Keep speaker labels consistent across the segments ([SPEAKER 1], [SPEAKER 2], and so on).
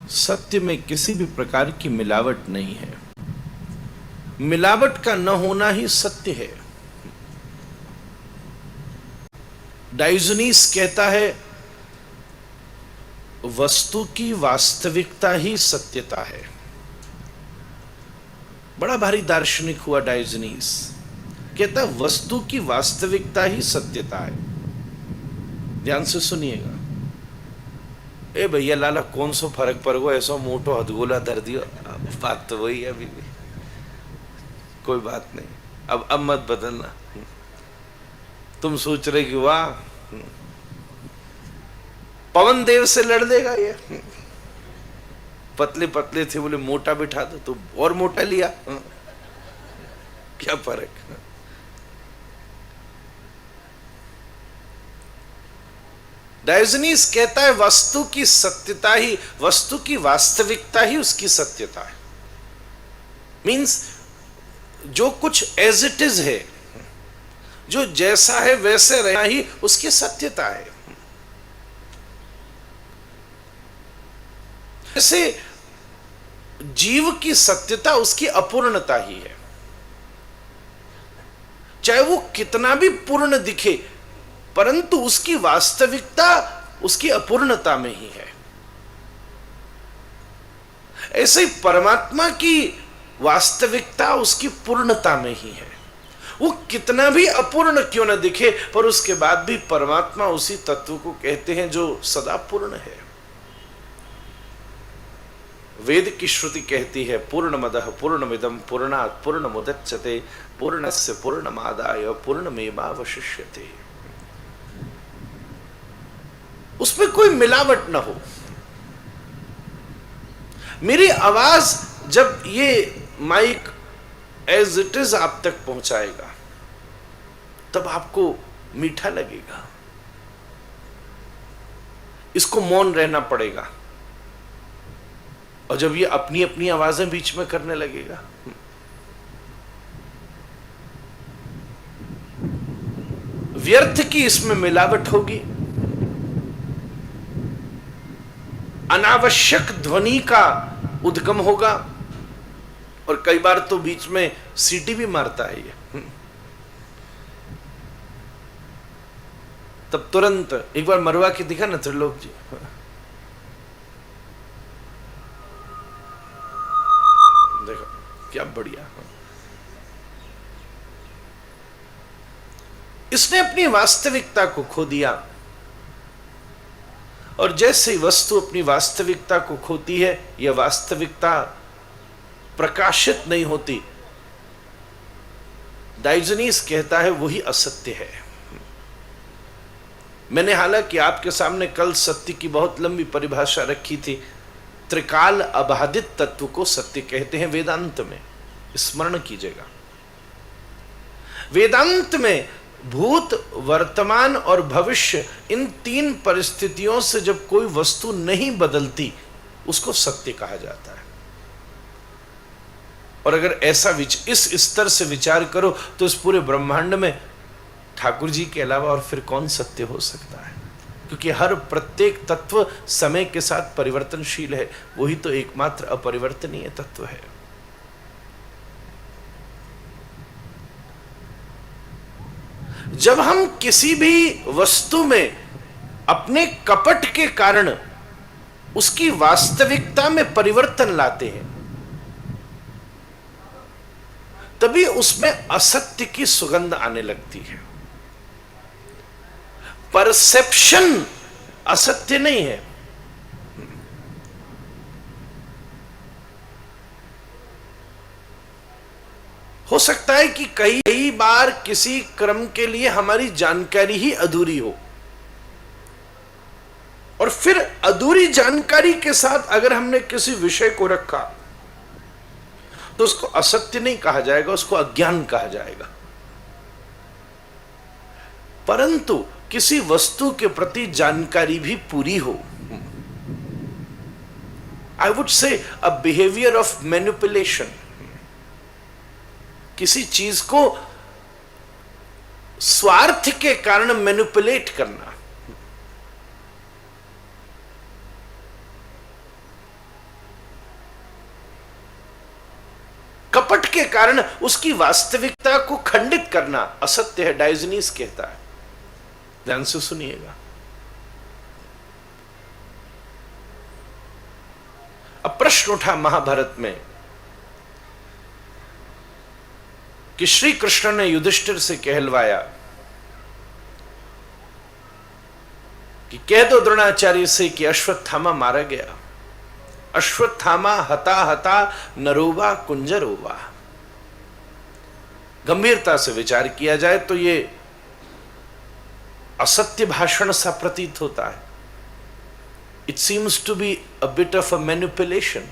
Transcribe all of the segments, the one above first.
[SPEAKER 1] सत्य में किसी भी प्रकार की मिलावट नहीं है। मिलावट का न होना ही सत्य है। डायोजनीस कहता है वस्तु की वास्तविकता ही सत्यता है। बड़ा भारी दार्शनिक हुआ डायोजनीस। कहता है वस्तु की वास्तविकता ही सत्यता है। ध्यान से सुनिएगा। ए भैया लाला कौन सो फर्क पड़ गो, ऐसा मोटो हथगोला धर दियो। बात तो वही है अभी भी, कोई बात नहीं। अब मत बदलना। तुम सोच रहे कि वाह पवन देव से लड़ लेगा ये, पतले पतले थे बोले मोटा बिठा दो तो और मोटा लिया। क्या फर्क। डायोजनीस कहता है वस्तु की सत्यता ही, वस्तु की वास्तविकता ही उसकी सत्यता है। मींस जो कुछ एज इट इज है, जो जैसा है वैसे रहना ही उसकी सत्यता है। जैसे जीव की सत्यता उसकी अपूर्णता ही है। चाहे वो कितना भी पूर्ण दिखे, परंतु उसकी वास्तविकता उसकी अपूर्णता में ही है। ऐसे ही परमात्मा की वास्तविकता उसकी पूर्णता में ही है। वो कितना भी अपूर्ण क्यों न दिखे, पर उसके बाद भी परमात्मा उसी तत्व को कहते हैं जो सदा पूर्ण है। वेद की श्रुति कहती है पूर्णमदः पूर्णमिदं पूर्णात् पूर्णमुदच्यते पूर्णस्य पूर्णमादाय पूर्णमेवावशिष्यते। उसमें कोई मिलावट ना हो। मेरी आवाज जब ये माइक एज इट इज आप तक पहुंचाएगा तब आपको मीठा लगेगा। इसको मौन रहना पड़ेगा। और जब ये अपनी अपनी आवाजें बीच में करने लगेगा, व्यर्थ की इसमें मिलावट होगी। अनावश्यक ध्वनि का उद्गम होगा। और कई बार तो बीच में सीटी भी मारता है ये। तब तुरंत एक बार मरवा के दिखा ना त्रिलोक जी। देखो क्या बढ़िया। इसने अपनी वास्तविकता को खो दिया। और जैसे वस्तु अपनी वास्तविकता को खोती है, यह वास्तविकता प्रकाशित नहीं होती। डायोजनीस कहता है वही असत्य है। मैंने हालांकि आपके सामने कल सत्य की बहुत लंबी परिभाषा रखी थी। त्रिकाल अबाधित तत्व को सत्य कहते हैं वेदांत में, स्मरण कीजिएगा। वेदांत में भूत, वर्तमान और भविष्य, इन तीन परिस्थितियों से जब कोई वस्तु नहीं बदलती उसको सत्य कहा जाता है। और अगर ऐसा इस स्तर से विचार करो तो इस पूरे ब्रह्मांड में ठाकुर जी के अलावा और फिर कौन सत्य हो सकता है। क्योंकि हर प्रत्येक तत्व समय के साथ परिवर्तनशील है। वही तो एकमात्र अपरिवर्तनीय तत्व है। जब हम किसी भी वस्तु में अपने कपट के कारण उसकी वास्तविकता में परिवर्तन लाते हैं, तभी उसमें असत्य की सुगंध आने लगती है। परसेप्शन असत्य नहीं है। हो सकता है कि कई बार किसी क्रम के लिए हमारी जानकारी ही अधूरी हो, और फिर अधूरी जानकारी के साथ अगर हमने किसी विषय को रखा तो उसको असत्य नहीं कहा जाएगा, उसको अज्ञान कहा जाएगा। परंतु किसी वस्तु के प्रति जानकारी भी पूरी हो, I would say a behaviour of manipulation, किसी चीज को स्वार्थ के कारण मैनिपुलेट करना, कपट के कारण उसकी वास्तविकता को खंडित करना असत्य है, डायोजनीस कहता है। ध्यान से सुनिएगा। अब प्रश्न उठा महाभारत में कि श्री कृष्ण ने युधिष्ठिर से कहलवाया कि कह दो द्रोणाचार्य से कि अश्वत्थामा मारा गया। अश्वत्थामा हता हता नरोवा कुंजरोवा। गंभीरता से विचार किया जाए तो ये असत्य भाषण सा प्रतीत होता है। It seems to be a bit of a manipulation.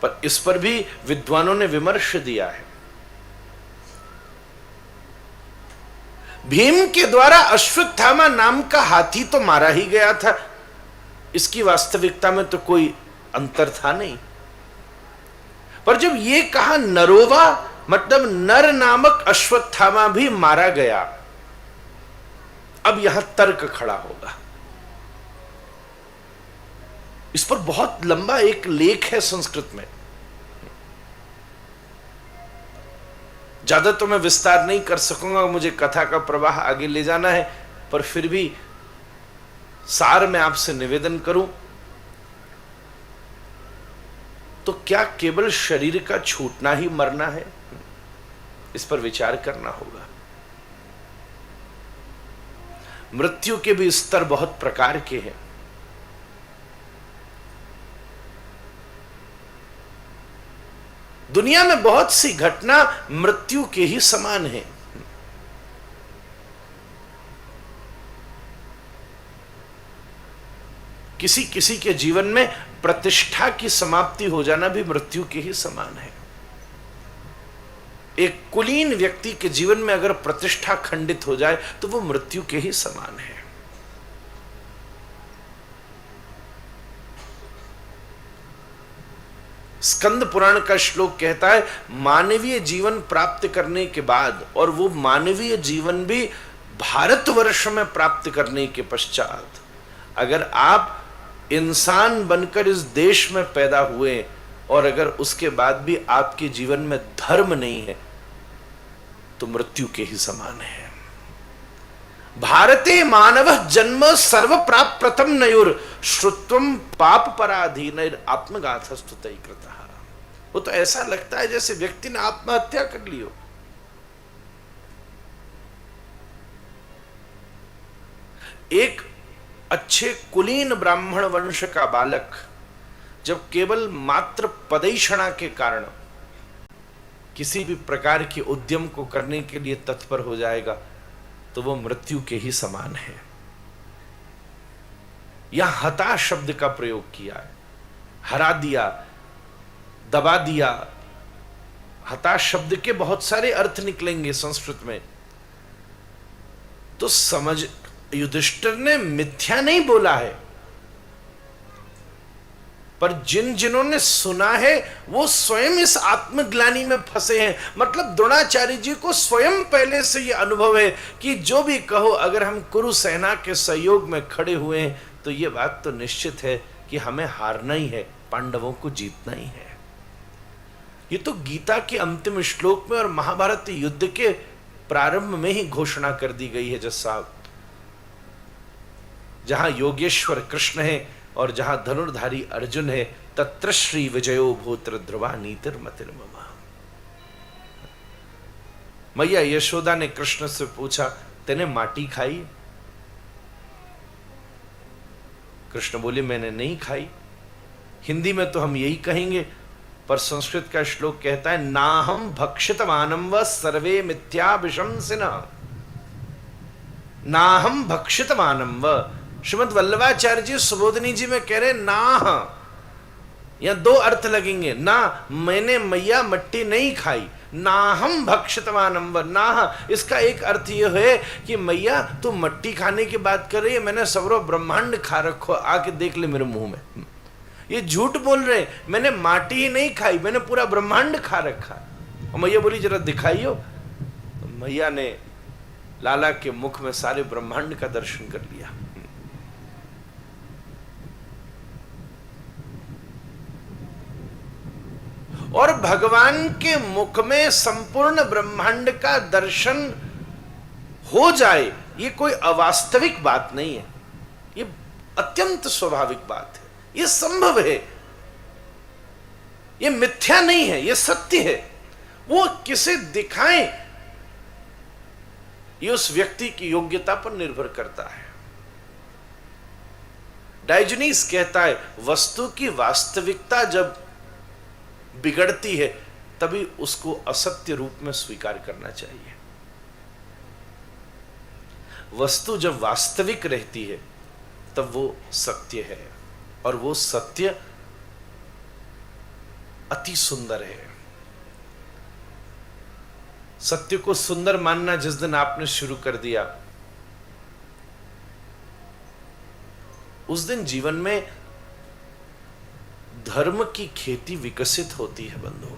[SPEAKER 1] पर इस पर भी विद्वानों ने विमर्श दिया है। भीम के द्वारा अश्वत्थामा नाम का हाथी तो मारा ही गया था, इसकी वास्तविकता में तो कोई अंतर था नहीं। पर जब यह कहा नरोवा, मतलब नर नामक अश्वत्थामा भी मारा गया, अब यहां तर्क खड़ा होगा। इस पर बहुत लंबा एक लेख है संस्कृत में, ज्यादा तो मैं विस्तार नहीं कर सकूंगा, मुझे कथा का प्रवाह आगे ले जाना है। पर फिर भी सार में आपसे निवेदन करूं तो क्या केवल शरीर का छूटना ही मरना है? इस पर विचार करना होगा। मृत्यु के भी स्तर बहुत प्रकार के हैं। दुनिया में बहुत सी घटना मृत्यु के ही समान है। किसी किसी के जीवन में प्रतिष्ठा की समाप्ति हो जाना भी मृत्यु के ही समान है। एक कुलीन व्यक्ति के जीवन में अगर प्रतिष्ठा खंडित हो जाए तो वो मृत्यु के ही समान है। स्कंद पुराण का श्लोक कहता है, मानवीय जीवन प्राप्त करने के बाद, और वो मानवीय जीवन भी भारतवर्ष में प्राप्त करने के पश्चात, अगर आप इंसान बनकर इस देश में पैदा हुए और अगर उसके बाद भी आपके जीवन में धर्म नहीं है तो मृत्यु के ही समान है। भारते मानव जन्म सर्व प्राप्त प्रथम नयुर श्रुत्वम पाप पराधीन आत्मगाथस्तु तय कृतः। वो तो ऐसा लगता है जैसे व्यक्ति ने आत्महत्या कर ली हो। एक अच्छे कुलीन ब्राह्मण वंश का बालक जब केवल मात्र पदैषणा के कारण किसी भी प्रकार के उद्यम को करने के लिए तत्पर हो जाएगा तो वो मृत्यु के ही समान है। यहां हता शब्द का प्रयोग किया है, हरा दिया, दबा दिया। हता शब्द के बहुत सारे अर्थ निकलेंगे संस्कृत में। तो समझ, युधिष्ठिर ने मिथ्या नहीं बोला है, पर जिन्होंने सुना है वो स्वयं इस आत्मग्लानि में फंसे हैं। मतलब द्रोणाचार्य जी को स्वयं पहले से ये अनुभव है कि जो भी कहो, अगर हम कुरु सेना के सहयोग में खड़े हुए हैं तो ये बात तो निश्चित है कि हमें हारना ही है, पांडवों को जीतना ही है। ये तो गीता के अंतिम श्लोक में और महाभारत युद्ध के प्रारंभ में ही घोषणा कर दी गई है। जज साहब, जहां योगेश्वर कृष्ण है और जहां धनुर्धारी अर्जुन है, तत्र श्री विजयो भूत्र ध्रुवा नीतिर मतिर्ममा। मैया यशोदा ने कृष्ण से पूछा, तेने माटी खाई? कृष्ण बोले, मैंने नहीं खाई। हिंदी में तो हम यही कहेंगे, पर संस्कृत का श्लोक कहता है, नाहम भक्षितवानम व सर्वे मिथ्या विशंसिनः। नाहम भक्षितवानम व, श्रीमद वल्लभाचार्य जी सुबोधनी जी में कह रहे नाह, यहां दो अर्थ लगेंगे। ना मैंने मैया मट्टी नहीं खाई, नाहम भक्षितवानम व, नाह इसका एक अर्थ यह है कि मैया तू मट्टी खाने की बात कर रही है, मैंने सवरो ब्रह्मांड खा रखो, आके देख ले मेरे मुंह में। ये झूठ बोल रहे, मैंने माटी ही नहीं खाई, मैंने पूरा ब्रह्मांड खा रखा। और मैया बोली, जरा दिखाइयो। तो मैया ने लाला के मुख में सारे ब्रह्मांड का दर्शन कर लिया। और भगवान के मुख में संपूर्ण ब्रह्मांड का दर्शन हो जाए, ये कोई अवास्तविक बात नहीं है, ये अत्यंत स्वाभाविक बात है, ये संभव है, ये मिथ्या नहीं है, ये सत्य है। वो किसे दिखाएं, ये उस व्यक्ति की योग्यता पर निर्भर करता है। डायोजनीस कहता है वस्तु की वास्तविकता जब बिगड़ती है तभी उसको असत्य रूप में स्वीकार करना चाहिए। वस्तु जब वास्तविक रहती है तब वो सत्य है, और वो सत्य अति सुंदर है। सत्य को सुंदर मानना जिस दिन आपने शुरू कर दिया, उस दिन जीवन में धर्म की खेती विकसित होती है बंधु।